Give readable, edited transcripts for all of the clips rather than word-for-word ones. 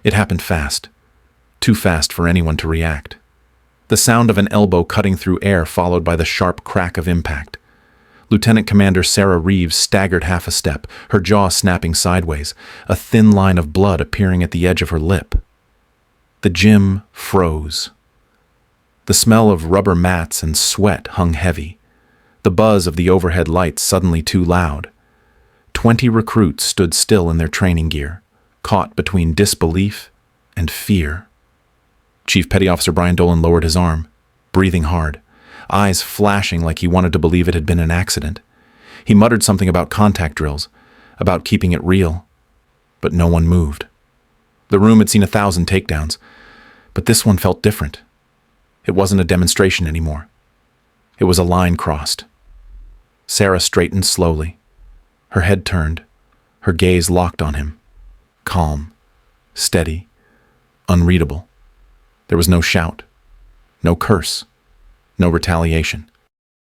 It happened fast, too fast for anyone to react. The sound of an elbow cutting through air followed by the sharp crack of impact. Lieutenant Commander Sarah Reeves staggered half a step, her jaw snapping sideways, a thin line of blood appearing at the edge of her lip. The gym froze. The smell of rubber mats and sweat hung heavy, the buzz of the overhead lights suddenly too loud. 20 recruits stood still in their training gear, caught between disbelief and fear. Chief Petty Officer Dolan lowered his arm, breathing hard, eyes flashing like he wanted to believe it had been an accident. He muttered something about contact drills, about keeping it real, but no one moved. The room had seen 1,000 takedowns, but this one felt different. It wasn't a demonstration anymore. It was a line crossed. Sarah straightened slowly, her head turned, her gaze locked on him. Calm, steady, unreadable. There was no shout, no curse, no retaliation.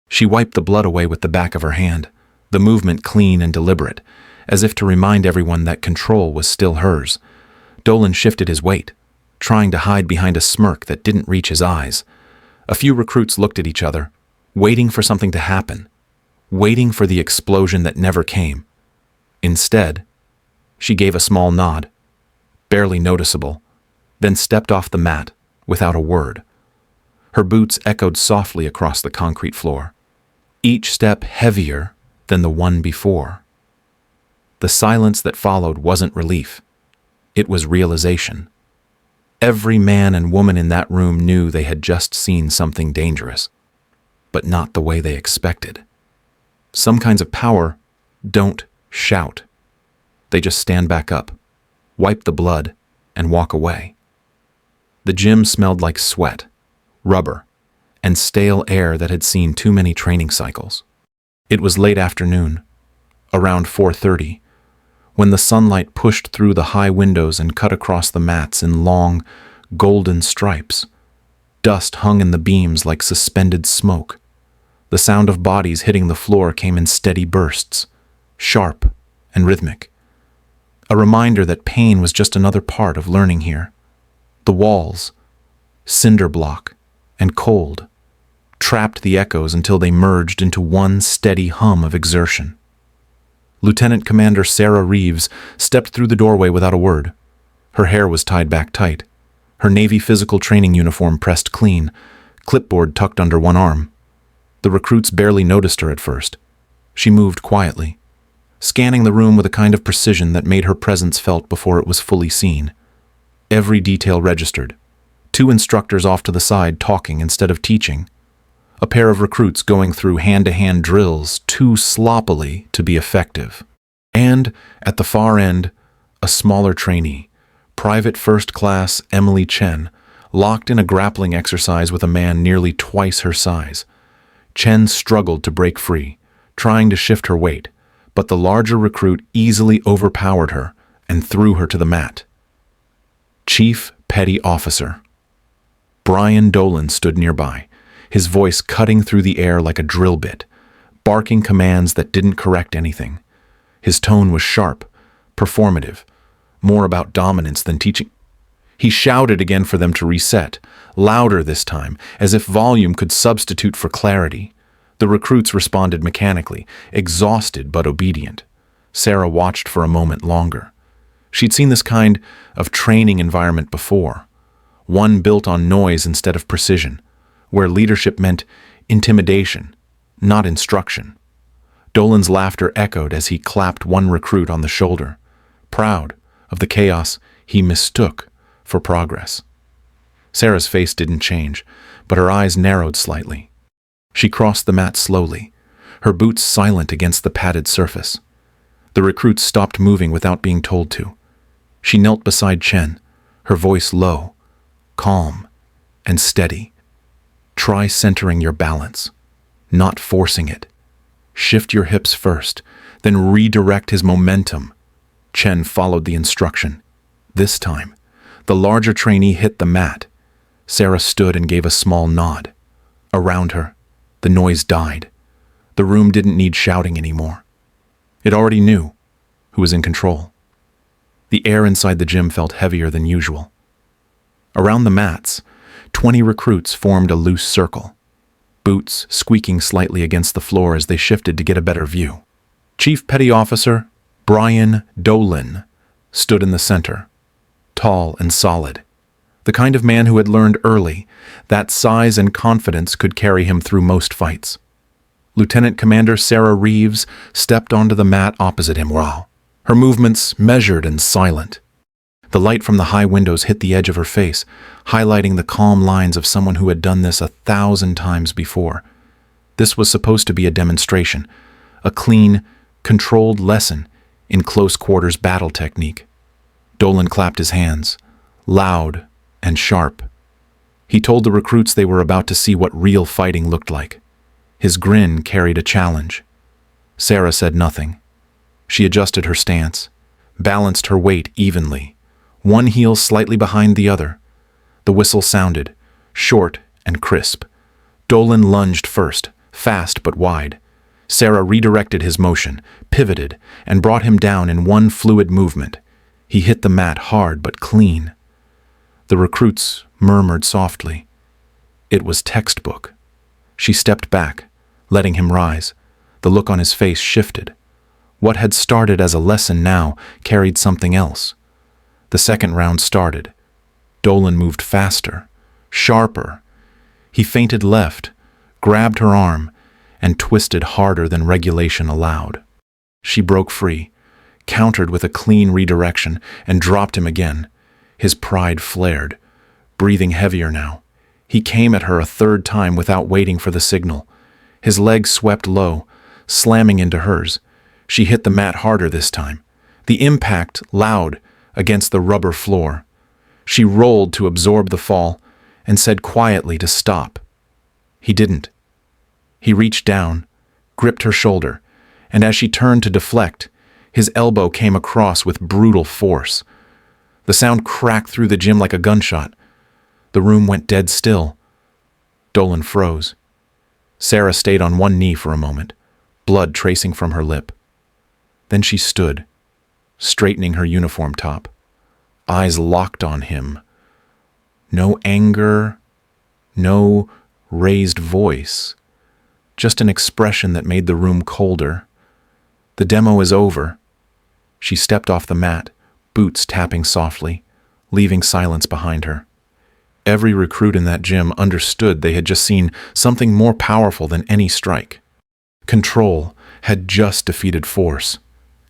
She wiped the blood away with the back of her hand, the movement clean and deliberate, as if to remind everyone that control was still hers. Dolan shifted his weight, trying to hide behind a smirk that didn't reach his eyes. A few recruits looked at each other, waiting for something to happen, waiting for the explosion that never came. Instead, she gave a small nod, barely noticeable, then stepped off the mat without a word. Her boots echoed softly across the concrete floor, each step heavier than the one before. The silence that followed wasn't relief. It was realization. Every man and woman in that room knew they had just seen something dangerous, but not the way they expected. Some kinds of power don't shout. They just stand back up, wipe the blood, and walk away. The gym smelled like sweat, rubber, and stale air that had seen too many training cycles. It was late afternoon, around 4:30, when the sunlight pushed through the high windows and cut across the mats in long, golden stripes. Dust hung in the beams like suspended smoke. The sound of bodies hitting the floor came in steady bursts, sharp and rhythmic. A reminder that pain was just another part of learning here. The walls, cinder block and cold, trapped the echoes until they merged into one steady hum of exertion. Lieutenant Commander Sarah Reeves stepped through the doorway without a word. Her hair was tied back tight, her Navy physical training uniform pressed clean, clipboard tucked under one arm. The recruits barely noticed her at first. She moved quietly, scanning the room with a kind of precision that made her presence felt before it was fully seen. Every detail registered. 2 instructors off to the side talking instead of teaching. A pair of recruits going through hand-to-hand drills too sloppily to be effective. And, at the far end, a smaller trainee, Private First Class Emily Chen, locked in a grappling exercise with a man nearly twice her size. Chen struggled to break free, trying to shift her weight, but the larger recruit easily overpowered her and threw her to the mat. Chief Petty Officer Dolan stood nearby, his voice cutting through the air like a drill bit, barking commands that didn't correct anything. His tone was sharp, performative, more about dominance than teaching. He shouted again for them to reset, louder this time, as if volume could substitute for clarity. The recruits responded mechanically, exhausted but obedient. Sarah watched for a moment longer. She'd seen this kind of training environment before, one built on noise instead of precision, where leadership meant intimidation, not instruction. Dolan's laughter echoed as he clapped one recruit on the shoulder, proud of the chaos he mistook for progress. Sarah's face didn't change, but her eyes narrowed slightly. She crossed the mat slowly, her boots silent against the padded surface. The recruits stopped moving without being told to. She knelt beside Chen, her voice low, calm, and steady. Try centering your balance, not forcing it. Shift your hips first, then redirect his momentum. Chen followed the instruction. This time, the larger trainee hit the mat. Sarah stood and gave a small nod. Around her, the noise died. The room didn't need shouting anymore. It already knew who was in control. The air inside the gym felt heavier than usual. Around the mats, 20 recruits formed a loose circle, boots squeaking slightly against the floor as they shifted to get a better view. Chief Petty Officer Dolan stood in the center, tall and solid, the kind of man who had learned early that size and confidence could carry him through most fights. Lieutenant Commander Sarah Reeves stepped onto the mat opposite him, her movements measured and silent. The light from the high windows hit the edge of her face, highlighting the calm lines of someone who had done this 1,000 times before. This was supposed to be a demonstration, a clean, controlled lesson in close-quarters battle technique. Dolan clapped his hands, loud and sharp. He told the recruits they were about to see what real fighting looked like. His grin carried a challenge. Sarah said nothing. She adjusted her stance, balanced her weight evenly, one heel slightly behind the other. The whistle sounded, short and crisp. Dolan lunged first, fast but wide. Sarah redirected his motion, pivoted, and brought him down in one fluid movement. He hit the mat hard but clean. The recruits murmured softly. It was textbook. She stepped back, letting him rise. The look on his face shifted. What had started as a lesson now carried something else. The second round started. Dolan moved faster, sharper. He feinted left, grabbed her arm, and twisted harder than regulation allowed. She broke free, countered with a clean redirection, and dropped him again. His pride flared, breathing heavier now. He came at her a third time without waiting for the signal. His legs swept low, slamming into hers. She hit the mat harder this time, the impact loud against the rubber floor. She rolled to absorb the fall and said quietly to stop. He didn't. He reached down, gripped her shoulder, and as she turned to deflect, his elbow came across with brutal force. The sound cracked through the gym like a gunshot. The room went dead still. Dolan froze. Sarah stayed on one knee for a moment, blood tracing from her lip. Then she stood, straightening her uniform top, eyes locked on him. No anger, no raised voice, just an expression that made the room colder. The demo is over. She stepped off the mat, boots tapping softly, leaving silence behind her. Every recruit in that gym understood they had just seen something more powerful than any strike. Control had just defeated force,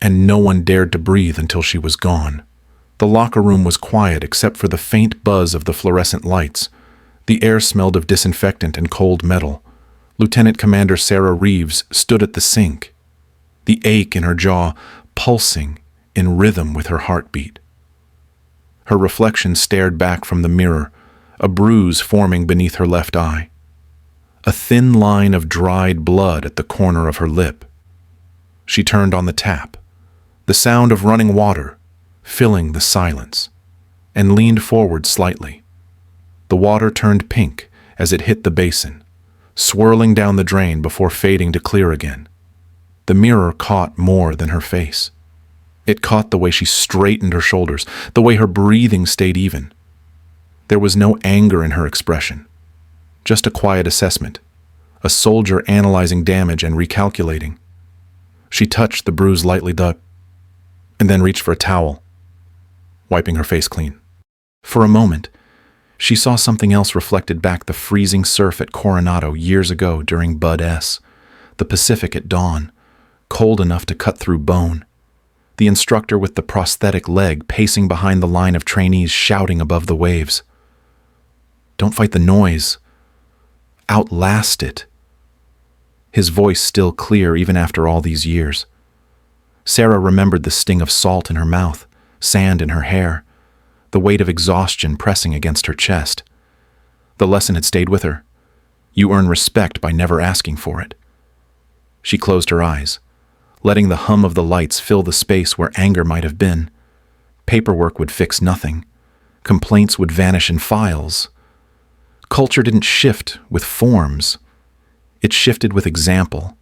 and no one dared to breathe until she was gone. The locker room was quiet except for the faint buzz of the fluorescent lights. The air smelled of disinfectant and cold metal. Lieutenant Commander Sarah Reeves stood at the sink, the ache in her jaw pulsing in rhythm with her heartbeat. Her reflection stared back from the mirror, a bruise forming beneath her left eye, a thin line of dried blood at the corner of her lip. She turned on the tap, the sound of running water filling the silence, and leaned forward slightly. The water turned pink as it hit the basin, swirling down the drain before fading to clear again. The mirror caught more than her face. It caught the way she straightened her shoulders, the way her breathing stayed even. There was no anger in her expression, just a quiet assessment, a soldier analyzing damage and recalculating. She touched the bruise lightly, and then reached for a towel, wiping her face clean. For a moment, she saw something else reflected back the freezing surf at Coronado years ago during Bud S, the Pacific at dawn, cold enough to cut through bone. The instructor with the prosthetic leg pacing behind the line of trainees shouting above the waves. Don't fight the noise. Outlast it. His voice still clear even after all these years. Sarah remembered the sting of salt in her mouth, sand in her hair, the weight of exhaustion pressing against her chest. The lesson had stayed with her. You earn respect by never asking for it. She closed her eyes, letting the hum of the lights fill the space where anger might have been. Paperwork would fix nothing. Complaints would vanish in files. Culture didn't shift with forms. It shifted with example.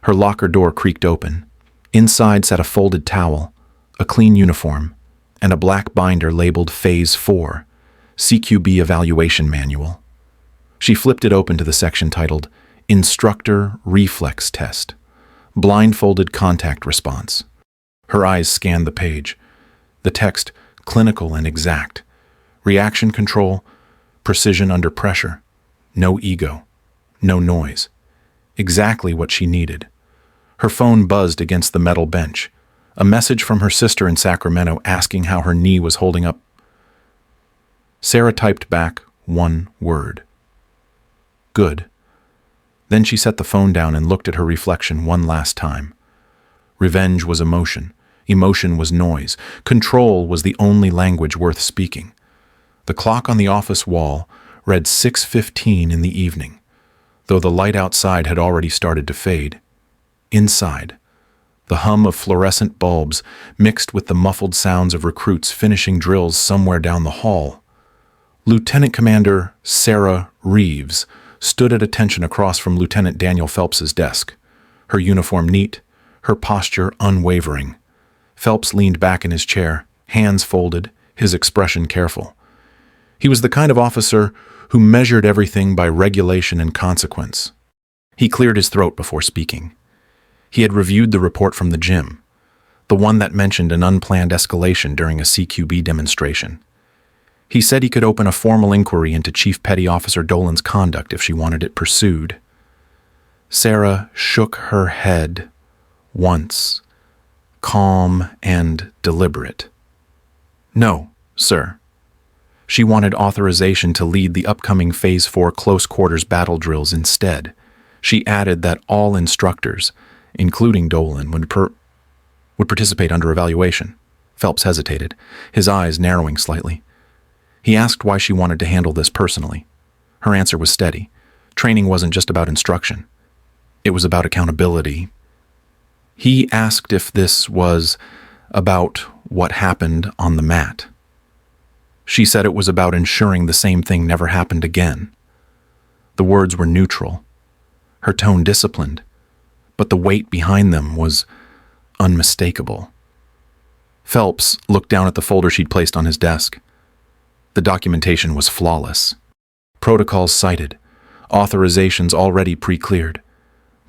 Her locker door creaked open. Inside sat a folded towel, a clean uniform, and a black binder labeled Phase 4, CQB Evaluation Manual. She flipped it open to the section titled Instructor Reflex Test, Blindfolded Contact Response. Her eyes scanned the page. The text, clinical and exact. Reaction control, precision under pressure. No ego. No noise. Exactly what she needed. Her phone buzzed against the metal bench. A message from her sister in Sacramento asking how her knee was holding up. Sarah typed back one word. Good. Then she set the phone down and looked at her reflection one last time. Revenge was emotion. Emotion was noise. Control was the only language worth speaking. The clock on the office wall read 6:15 in the evening, though the light outside had already started to fade. Inside, the hum of fluorescent bulbs mixed with the muffled sounds of recruits finishing drills somewhere down the hall. Lieutenant Commander Sarah Reeves stood at attention across from Lieutenant Daniel Phelps's desk, her uniform neat, her posture unwavering. Phelps leaned back in his chair, hands folded, his expression careful. He was the kind of officer who measured everything by regulation and consequence. He cleared his throat before speaking. He had reviewed the report from the gym, the one that mentioned an unplanned escalation during a CQB demonstration. He said he could open a formal inquiry into Chief Petty Officer Dolan's conduct if she wanted it pursued. Sarah shook her head once, calm and deliberate. No, sir. She wanted authorization to lead the upcoming Phase 4 close quarters battle drills instead. She added that all instructors, including Dolan, would participate under evaluation. Phelps hesitated, his eyes narrowing slightly. He asked why she wanted to handle this personally. Her answer was steady. Training wasn't just about instruction. It was about accountability. He asked if this was about what happened on the mat. She said it was about ensuring the same thing never happened again. The words were neutral, her tone disciplined, but the weight behind them was unmistakable. Phelps looked down at the folder she'd placed on his desk. The documentation was flawless. Protocols cited, authorizations already pre-cleared.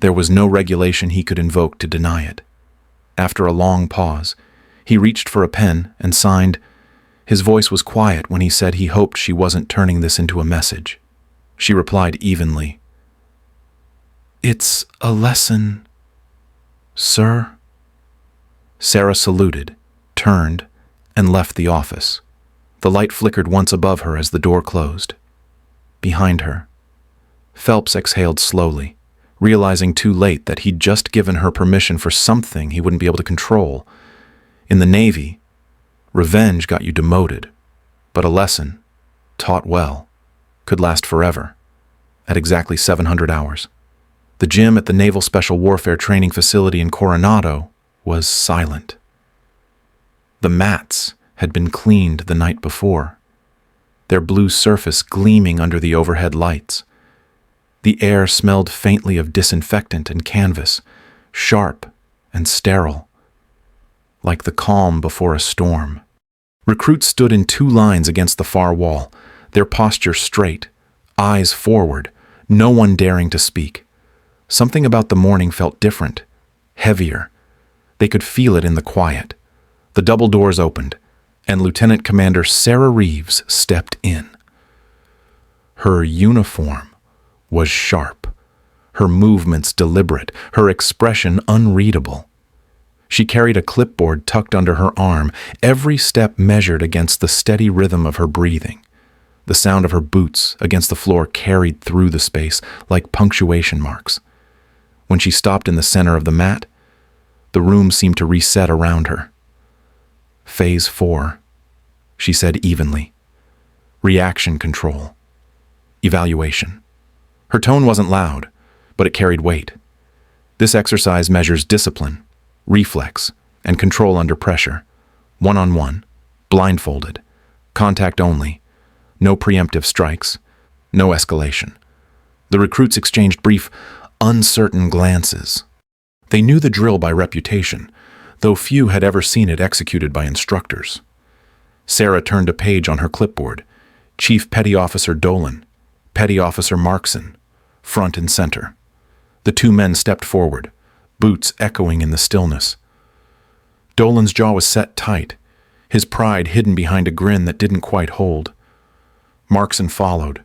There was no regulation he could invoke to deny it. After a long pause, he reached for a pen and signed. His voice was quiet when he said he hoped she wasn't turning this into a message. She replied evenly, "It's a lesson, sir." Sarah saluted, turned, and left the office. The light flickered once above her as the door closed. Behind her, Phelps exhaled slowly, realizing too late that he'd just given her permission for something he wouldn't be able to control. In the Navy, revenge got you demoted, but a lesson, taught well, could last forever, at exactly 700 hours. The gym at the Naval Special Warfare Training Facility in Coronado was silent. The mats had been cleaned the night before, their blue surface gleaming under the overhead lights. The air smelled faintly of disinfectant and canvas, sharp and sterile, like the calm before a storm. Recruits stood in two lines against the far wall, their posture straight, eyes forward, no one daring to speak. Something about the morning felt different, heavier. They could feel it in the quiet. The double doors opened, and Lieutenant Commander Sarah Reeves stepped in. Her uniform was sharp, her movements deliberate, her expression unreadable. She carried a clipboard tucked under her arm, every step measured against the steady rhythm of her breathing. The sound of her boots against the floor carried through the space like punctuation marks. When she stopped in the center of the mat, the room seemed to reset around her. Phase 4, she said evenly. Reaction control. Evaluation. Her tone wasn't loud, but it carried weight. This exercise measures discipline, reflex, and control under pressure. One-on-one, blindfolded, contact only, no preemptive strikes, no escalation. The recruits exchanged brief, uncertain glances. They knew the drill by reputation, though few had ever seen it executed by instructors. Sarah turned a page on her clipboard. Chief Petty Officer Dolan, Petty Officer Markson, front and center. The two men stepped forward, boots echoing in the stillness. Dolan's jaw was set tight, his pride hidden behind a grin that didn't quite hold. Markson followed,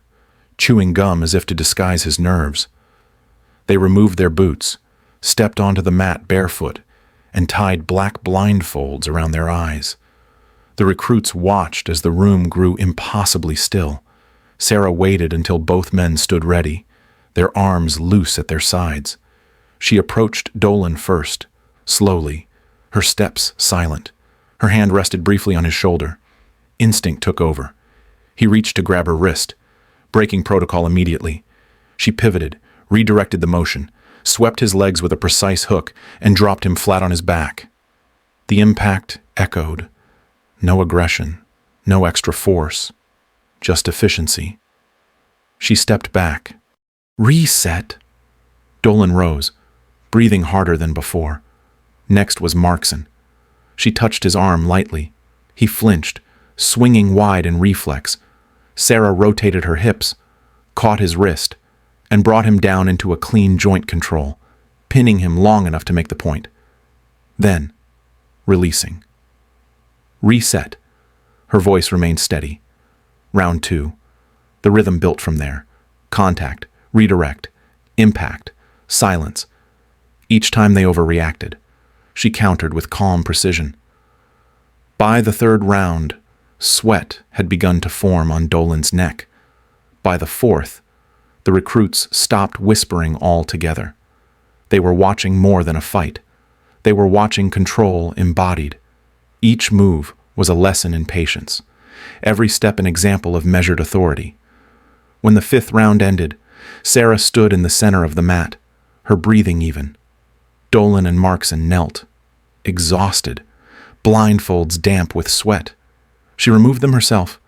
chewing gum as if to disguise his nerves. They removed their boots, stepped onto the mat barefoot, and tied black blindfolds around their eyes. The recruits watched as the room grew impossibly still. Sarah waited until both men stood ready, their arms loose at their sides. She approached Dolan first, slowly, her steps silent. Her hand rested briefly on his shoulder. Instinct took over. He reached to grab her wrist, breaking protocol immediately. She pivoted, redirected the motion, swept his legs with a precise hook, and dropped him flat on his back. The impact echoed. No aggression, no extra force, just efficiency. She stepped back. Reset. Dolan rose, breathing harder than before. Next was Markson. She touched his arm lightly. He flinched, swinging wide in reflex. Sarah rotated her hips, caught his wrist, and brought him down into a clean joint control, pinning him long enough to make the point. Then, releasing. Reset. Her voice remained steady. Round 2. The rhythm built from there. Contact, redirect, impact, silence. Each time they overreacted. She countered with calm precision. By the third round, sweat had begun to form on Dolan's neck. By the fourth, the recruits stopped whispering altogether. They were watching more than a fight. They were watching control embodied. Each move was a lesson in patience. Every step an example of measured authority. When the 5th round ended, Sarah stood in the center of the mat, her breathing even. Dolan and Markson knelt, exhausted, blindfolds damp with sweat. She removed them herself,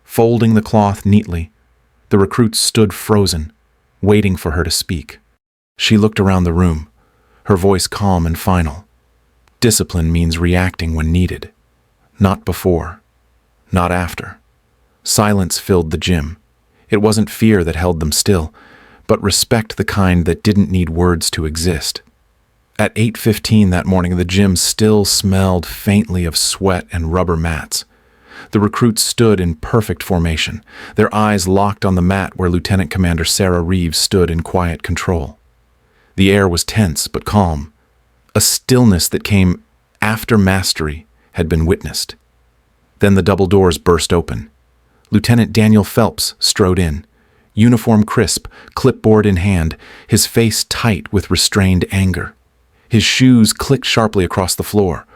folding the cloth neatly. The recruits stood frozen, waiting for her to speak. She looked around the room, her voice calm and final. Discipline means reacting when needed. Not before, not after. Silence filled the gym. It wasn't fear that held them still, but respect the kind that didn't need words to exist. At 8:15 that morning, the gym still smelled faintly of sweat and rubber mats. The recruits stood in perfect formation, their eyes locked on the mat where Lieutenant Commander Sarah Reeves stood in quiet control. The air was tense but calm. A stillness that came after mastery had been witnessed. Then the double doors burst open. Lieutenant Daniel Phelps strode in, uniform crisp, clipboard in hand, his face tight with restrained anger. His shoes clicked sharply across the floor,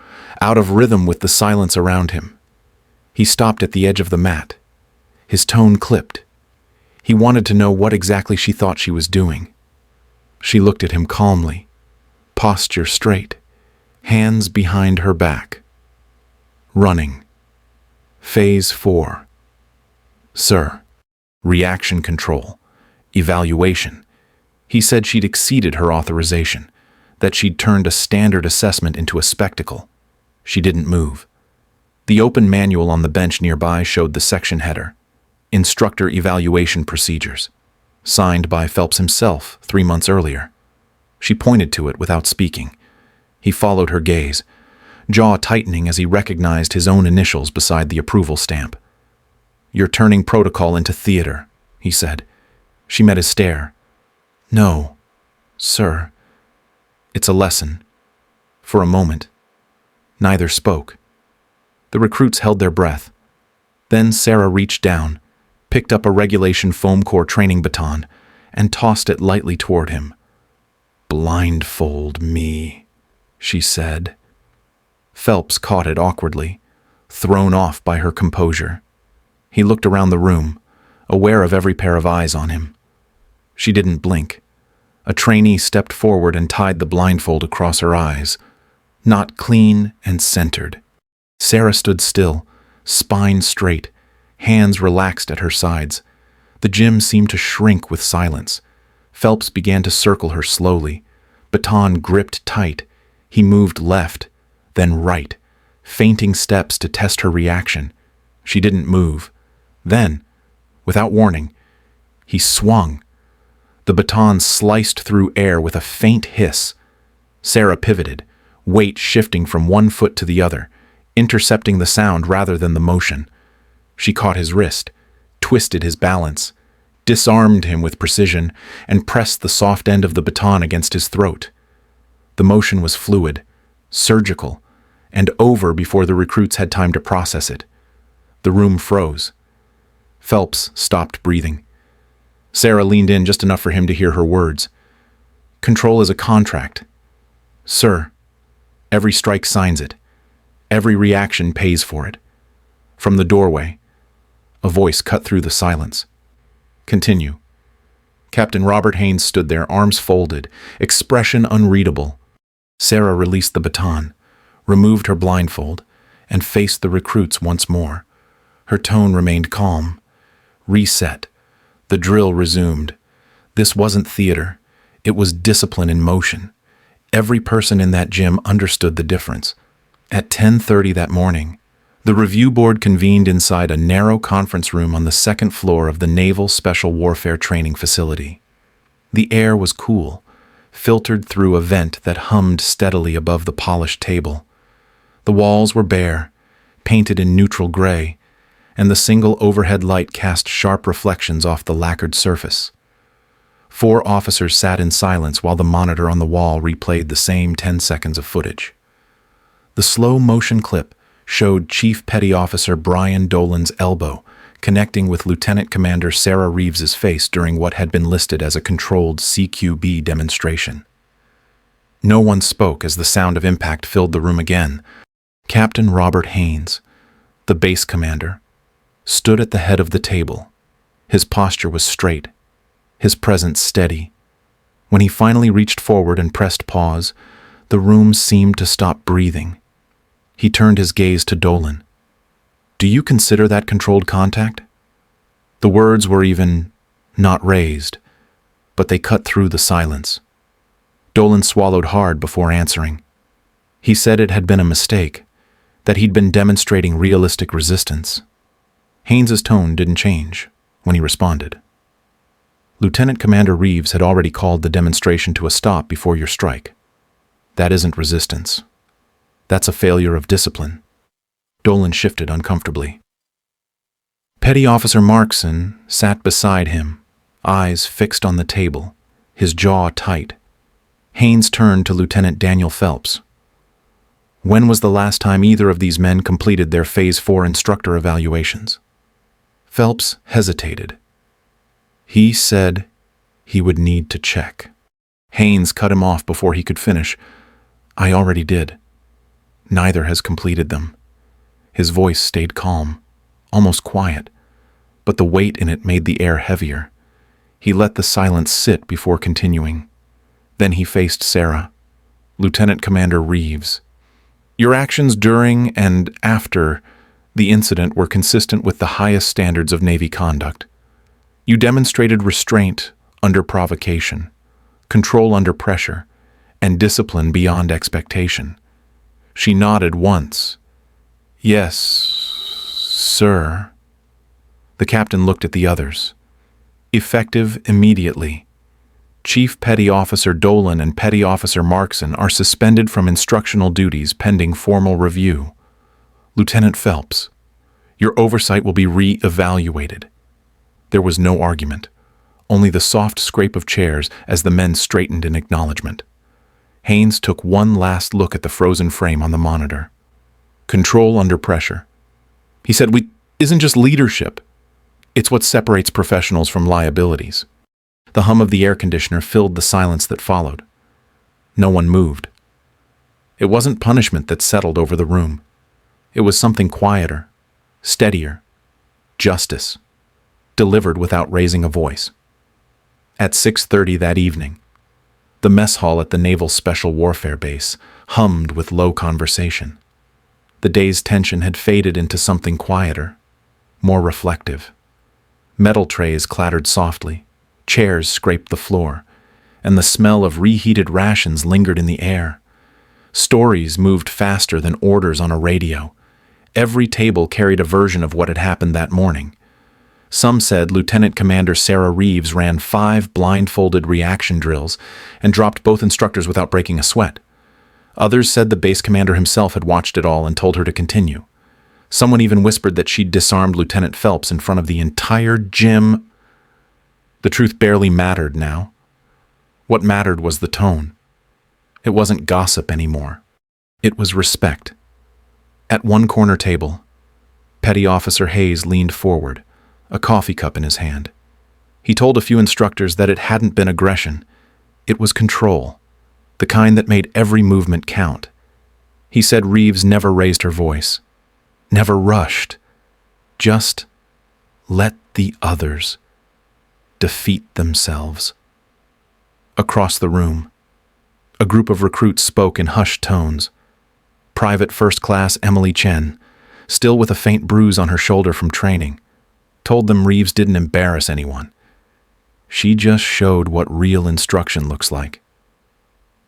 out of rhythm with the silence around him. He stopped at the edge of the mat. His tone clipped. He wanted to know what exactly she thought she was doing. She looked at him calmly, posture straight, hands behind her back. Running. Phase 4. Sir. Reaction control. Evaluation. He said she'd exceeded her authorization, that she'd turned a standard assessment into a spectacle. She didn't move. The open manual on the bench nearby showed the section header, Instructor Evaluation Procedures, signed by Phelps himself 3 months earlier. She pointed to it without speaking. He followed her gaze, jaw tightening as he recognized his own initials beside the approval stamp. You're turning protocol into theater, he said. She met his stare. No, sir. It's a lesson. For a moment, neither spoke. The recruits held their breath. Then Sarah reached down, picked up a regulation foam core training baton, and tossed it lightly toward him. Blindfold me, she said. Phelps caught it awkwardly, thrown off by her composure. He looked around the room, aware of every pair of eyes on him. She didn't blink. A trainee stepped forward and tied the blindfold across her eyes, not clean and centered. Sarah stood still, spine straight, hands relaxed at her sides. The gym seemed to shrink with silence. Phelps began to circle her slowly, baton gripped tight. He moved left, then right, feinting steps to test her reaction. She didn't move. Then, without warning, he swung. The baton sliced through air with a faint hiss. Sarah pivoted, weight shifting from one foot to the other, intercepting the sound rather than the motion. She caught his wrist, twisted his balance, disarmed him with precision, and pressed the soft end of the baton against his throat. The motion was fluid, surgical, and over before the recruits had time to process it. The room froze. Phelps stopped breathing. Sarah leaned in just enough for him to hear her words. Control is a contract. Sir, every strike signs it. Every reaction pays for it. From the doorway, a voice cut through the silence. Continue. Captain Robert Haynes stood there, arms folded, expression unreadable. Sarah released the baton, removed her blindfold, and faced the recruits once more. Her tone remained calm. Reset. The drill resumed. This wasn't theater. It was discipline in motion. Every person in that gym understood the difference. At 10:30 that morning, the review board convened inside a narrow conference room on the second floor of the Naval Special Warfare Training Facility. The air was cool, filtered through a vent that hummed steadily above the polished table. The walls were bare, painted in neutral gray, and the single overhead light cast sharp reflections off the lacquered surface. 4 officers sat in silence while the monitor on the wall replayed the same 10 seconds of footage. The slow-motion clip showed Chief Petty Officer Brian Dolan's elbow connecting with Lieutenant Commander Sarah Reeves's face during what had been listed as a controlled CQB demonstration. No one spoke as the sound of impact filled the room again. Captain Robert Haynes, the base commander, stood at the head of the table. His posture was straight, his presence steady. When he finally reached forward and pressed pause, the room seemed to stop breathing. He turned his gaze to Dolan. Do you consider that controlled contact? The words were even not raised, but they cut through the silence. Dolan swallowed hard before answering. He said it had been a mistake, that he'd been demonstrating realistic resistance. Haynes's tone didn't change when he responded. Lieutenant Commander Reeves had already called the demonstration to a stop before your strike. That isn't resistance. That's a failure of discipline. Dolan shifted uncomfortably. Petty Officer Markson sat beside him, eyes fixed on the table, his jaw tight. Haynes turned to Lieutenant Daniel Phelps. When was the last time either of these men completed their Phase 4 instructor evaluations? Phelps hesitated. He said he would need to check. Haynes cut him off before he could finish. I already did. Neither has completed them. His voice stayed calm, almost quiet, but the weight in it made the air heavier. He let the silence sit before continuing. Then he faced Sarah. Lieutenant Commander Reeves. Your actions during and after the incident were consistent with the highest standards of Navy conduct. You demonstrated restraint under provocation, control under pressure, and discipline beyond expectation. She nodded once. Yes, sir. The captain looked at the others. Effective immediately. Chief Petty Officer Dolan and Petty Officer Markson are suspended from instructional duties pending formal review. Lieutenant Phelps, your oversight will be re-evaluated. There was no argument, only the soft scrape of chairs as the men straightened in acknowledgement. Haynes took one last look at the frozen frame on the monitor. Control under pressure. He said, isn't just leadership. It's what separates professionals from liabilities. The hum of the air conditioner filled the silence that followed. No one moved. It wasn't punishment that settled over the room. It was something quieter, steadier, justice, delivered without raising a voice. At 6:30 that evening, the mess hall at the Naval Special Warfare Base hummed with low conversation. The day's tension had faded into something quieter, more reflective. Metal trays clattered softly, chairs scraped the floor, and the smell of reheated rations lingered in the air. Stories moved faster than orders on a radio. Every table carried a version of what had happened that morning. Some said Lieutenant Commander Sarah Reeves ran 5 blindfolded reaction drills and dropped both instructors without breaking a sweat. Others said the base commander himself had watched it all and told her to continue. Someone even whispered that she'd disarmed Lieutenant Phelps in front of the entire gym. The truth barely mattered now. What mattered was the tone. It wasn't gossip anymore. It was respect. At one corner table, Petty Officer Hayes leaned forward, a coffee cup in his hand. He told a few instructors that it hadn't been aggression. It was control, the kind that made every movement count. He said Reeves never raised her voice, never rushed. Just let the others defeat themselves. Across the room, a group of recruits spoke in hushed tones. Private First Class Emily Chen, still with a faint bruise on her shoulder from training, told them Reeves didn't embarrass anyone. She just showed what real instruction looks like.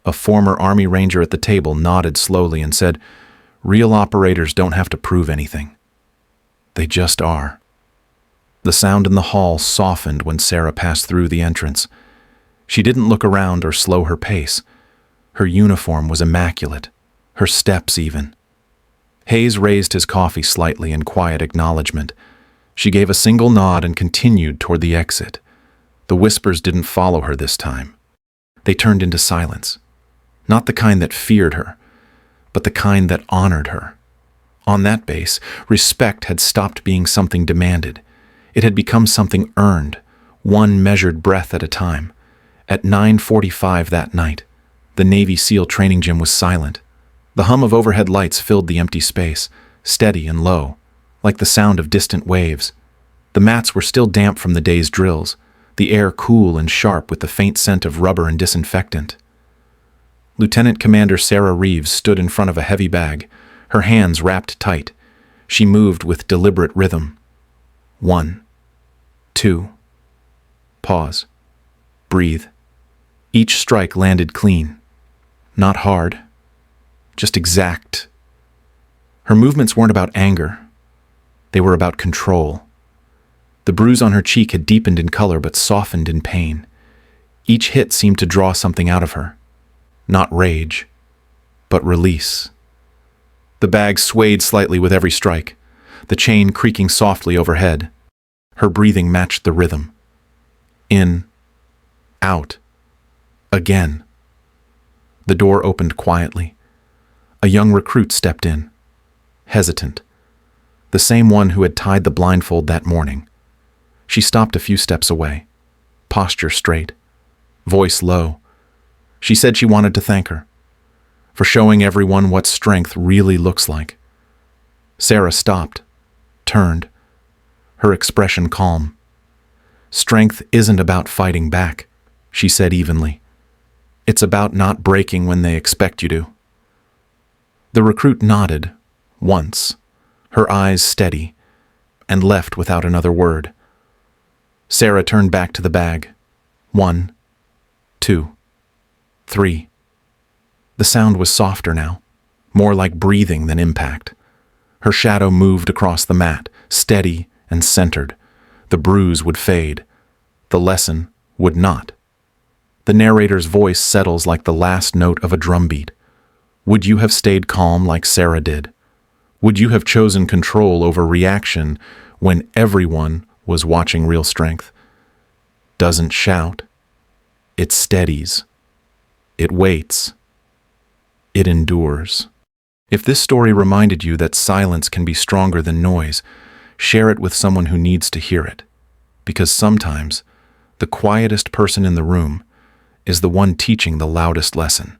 A former Army Ranger at the table nodded slowly and said, "Real operators don't have to prove anything. They just are." The sound in the hall softened when Sarah passed through the entrance. She didn't look around or slow her pace. Her uniform was immaculate, her steps even. Hayes raised his coffee slightly in quiet acknowledgement. She gave a single nod and continued toward the exit. The whispers didn't follow her this time. They turned into silence. Not the kind that feared her, but the kind that honored her. On that base, respect had stopped being something demanded. It had become something earned, one measured breath at a time. At 9:45 that night, the Navy SEAL training gym was silent. The hum of overhead lights filled the empty space, steady and low, like the sound of distant waves. The mats were still damp from the day's drills, the air cool and sharp with the faint scent of rubber and disinfectant. Lieutenant Commander Sarah Reeves stood in front of a heavy bag, her hands wrapped tight. She moved with deliberate rhythm. 1, 2. Pause. Breathe. Each strike landed clean. Not hard. Just exact. Her movements weren't about anger. They were about control. The bruise on her cheek had deepened in color but softened in pain. Each hit seemed to draw something out of her. Not rage, but release. The bag swayed slightly with every strike, the chain creaking softly overhead. Her breathing matched the rhythm. In, out, again. The door opened quietly. A young recruit stepped in, hesitant. The same one who had tied the blindfold that morning. She stopped a few steps away, posture straight, voice low. She said she wanted to thank her for showing everyone what strength really looks like. Sarah stopped, turned, her expression calm. "Strength isn't about fighting back," she said evenly. "It's about not breaking when they expect you to." The recruit nodded, once, her eyes steady, and left without another word. Sarah turned back to the bag. 1, 2, 3. The sound was softer now, more like breathing than impact. Her shadow moved across the mat, steady and centered. The bruise would fade. The lesson would not. The narrator's voice settles like the last note of a drumbeat. Would you have stayed calm like Sarah did? Would you have chosen control over reaction when everyone was watching real strength? Doesn't shout. It steadies. It waits. It endures. If this story reminded you that silence can be stronger than noise, share it with someone who needs to hear it. Because sometimes, the quietest person in the room is the one teaching the loudest lesson.